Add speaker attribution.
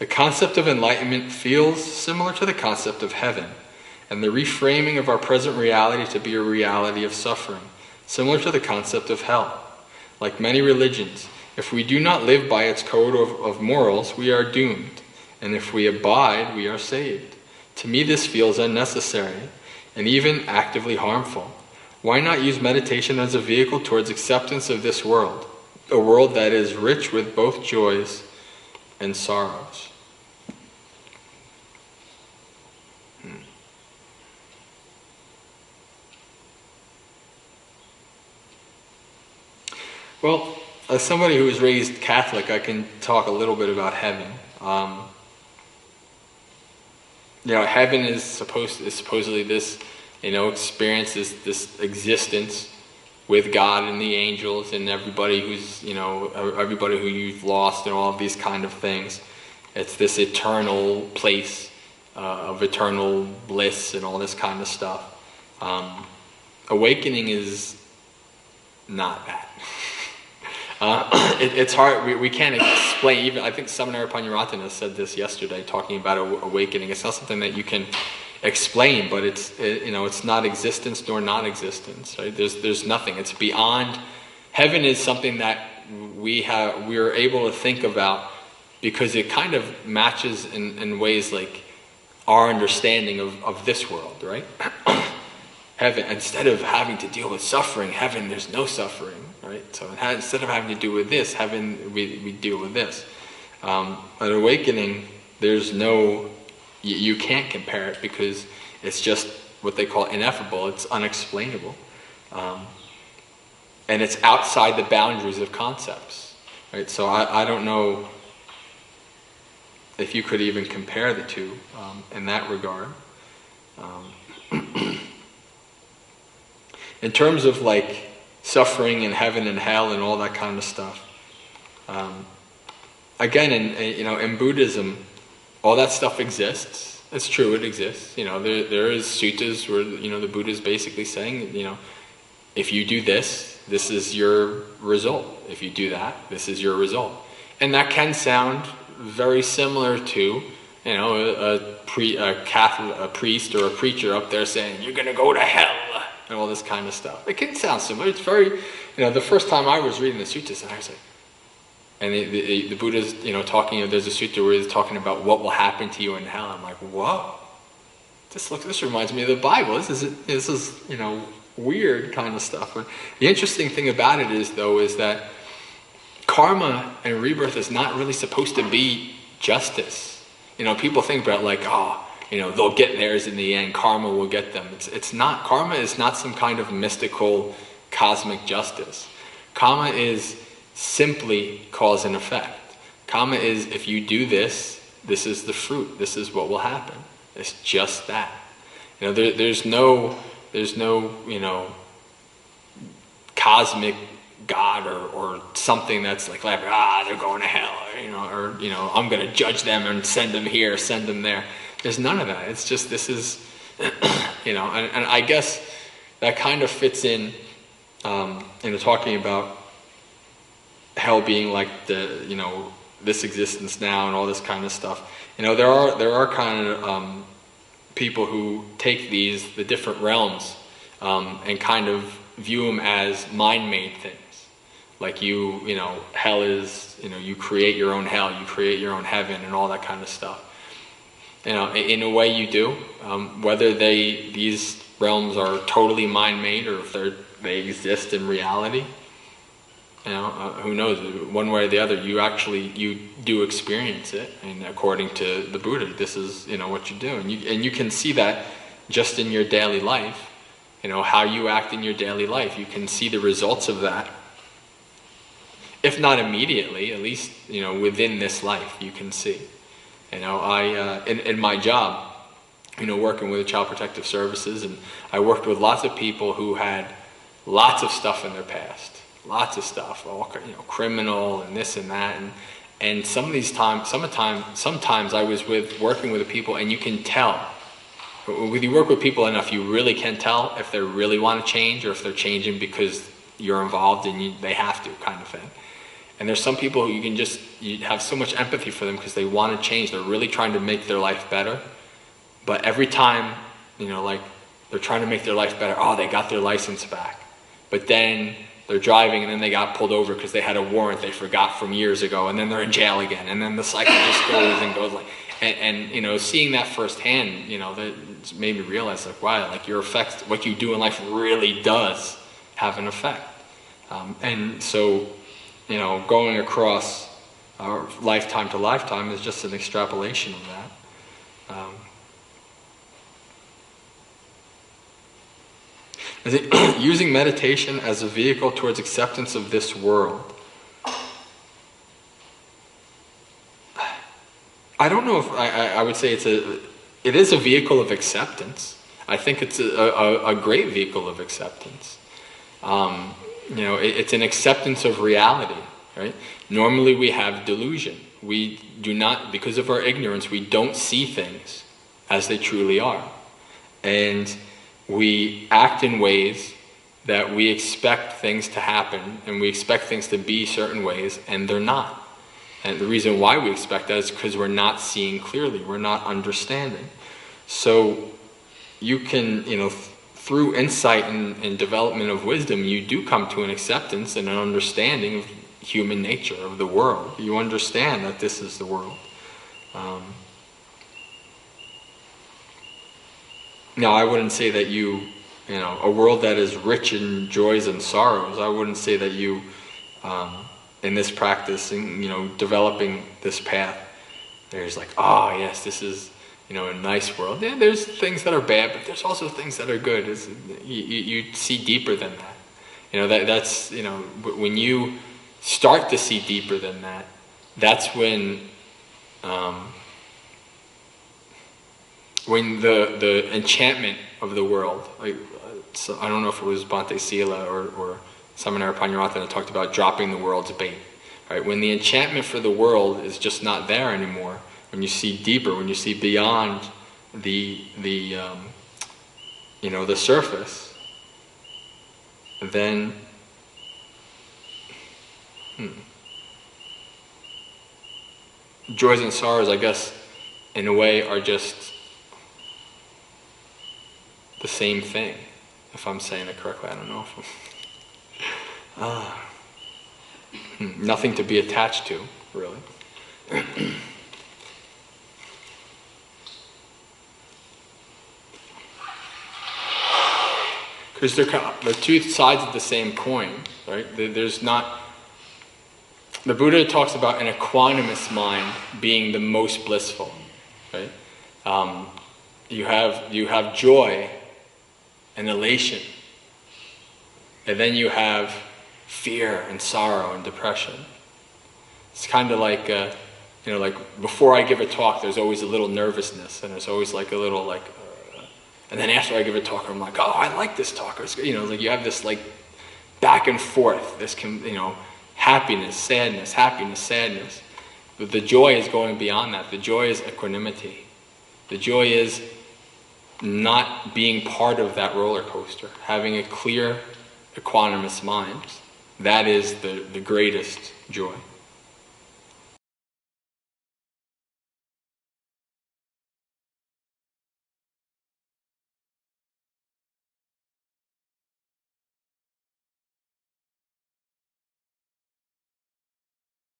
Speaker 1: The concept of enlightenment feels similar to the concept of heaven, and the reframing of our present reality to be a reality of suffering, similar to the concept of hell. Like many religions, if we do not live by its code of morals, we are doomed, and if we abide, we are saved. To me, this feels unnecessary, and even actively harmful. Why not use meditation as a vehicle towards acceptance of this world, a world that is rich with both joys and sorrows? Well, as somebody who was raised Catholic, I can talk a little bit about heaven. Heaven is supposedly this, experience, this existence with God and the angels and everybody everybody who you've lost and all of these kind of things. It's this eternal place of eternal bliss and all this kind of stuff. Awakening is not that. It's hard. We can't explain. Even I think Samanera Panyaratana said this yesterday, talking about awakening. It's not something that you can explain, but it's not existence nor non-existence. Right? There's nothing. It's beyond. Heaven is something that we are able to think about because it kind of matches in ways like our understanding of this world, right? Heaven, instead of having to deal with suffering, heaven, there's no suffering, right? So instead of having to deal with this, heaven, we deal with this. An awakening, there's no, you can't compare it because it's just what they call ineffable. It's unexplainable. And it's outside the boundaries of concepts, right? So I don't know if you could even compare the two in that regard. In terms of like suffering and heaven and hell and all that kind of stuff, again, in Buddhism, all that stuff exists. It's true, it exists. There is suttas where the Buddha is basically saying, if you do this, this is your result. If you do that, this is your result. And that can sound very similar to, a priest or a preacher up there saying, you're going to go to hell, and all this kind of stuff. It can sound similar. It's very, the first time I was reading the suttas, and I was like, and the Buddha's, talking, there's a sutta where he's talking about what will happen to you in hell. I'm like, whoa, this reminds me of the Bible. This is weird kind of stuff. But the interesting thing about it is that karma and rebirth is not really supposed to be justice. People think about like, they'll get theirs in the end, karma will get them. It's not. Karma is not some kind of mystical cosmic justice. Karma is simply cause and effect. Karma is, if you do this, this is the fruit, this is what will happen. It's just that. There's no cosmic God or something that's like they're going to hell, or I'm going to judge them and send them here, send them there. There's none of that. It's just, this is, and I guess that kind of fits in, talking about hell being like the, this existence now and all this kind of stuff. There are kind of people who take the different realms and kind of view them as mind-made things. Like hell is, you create your own hell, you create your own heaven and all that kind of stuff. In a way you do. Whether these realms are totally mind-made or if they exist in reality, who knows? One way or the other, you do experience it. And according to the Buddha, this is what you do, and you can see that just in your daily life. How you act in your daily life, you can see the results of that. If not immediately, at least within this life, you can see. I in my job, working with Child Protective Services, and I worked with lots of people who had lots of stuff in their past, lots of stuff, all criminal and this and that, and sometimes I was working with people, and you can tell. When you work with people enough, you really can tell if they really want to change or if they're changing because you're involved and they have to, kind of thing. And there's some people who you have so much empathy for them because they want to change. They're really trying to make their life better. But every time, like they're trying to make their life better, they got their license back. But then they're driving and then they got pulled over because they had a warrant they forgot from years ago, and then they're in jail again. And then the cycle just goes and goes like, and seeing that firsthand, that made me realize like, wow, like your effect, what you do in life really does have an effect. And so, going across lifetime to lifetime is just an extrapolation of that. Using meditation as a vehicle towards acceptance of this world. I don't know if I would say it is a vehicle of acceptance. I think it's a great vehicle of acceptance. It's an acceptance of reality, right? Normally we have delusion. We do not, because of our ignorance, we don't see things as they truly are. And we act in ways that we expect things to happen, and we expect things to be certain ways, and they're not. And the reason why we expect that is because we're not seeing clearly, we're not understanding. So you can, through insight and development of wisdom, you do come to an acceptance and an understanding of human nature, of the world. You understand that this is the world. Now, I wouldn't say that a world that is rich in joys and sorrows, I wouldn't say that you, in this practice, developing this path, there's like, yes, this is, a nice world. Yeah, there's things that are bad, but there's also things that are good. You see deeper than that. That's, when you start to see deeper than that, that's when the enchantment of the world, so I don't know if it was Bhante Sila or Samanera Panyaratana that talked about dropping the world's bait. Right? When the enchantment for the world is just not there anymore, when you see deeper, when you see beyond the surface, then joys and sorrows, I guess, in a way, are just the same thing, if I'm saying it correctly. I don't know if nothing to be attached to, really. Because they're two sides of the same coin, right? There's not. The Buddha talks about an equanimous mind being the most blissful, right? You have joy and elation, and then you have fear and sorrow and depression. It's kind of like, like before I give a talk, there's always a little nervousness, and there's always like a little and then after I give a talk, I'm like, I like this talk. Like you have this like back and forth, this happiness, sadness. But the joy is going beyond that. The joy is equanimity. The joy is not being part of that roller coaster, having a clear, equanimous mind. That is the greatest joy.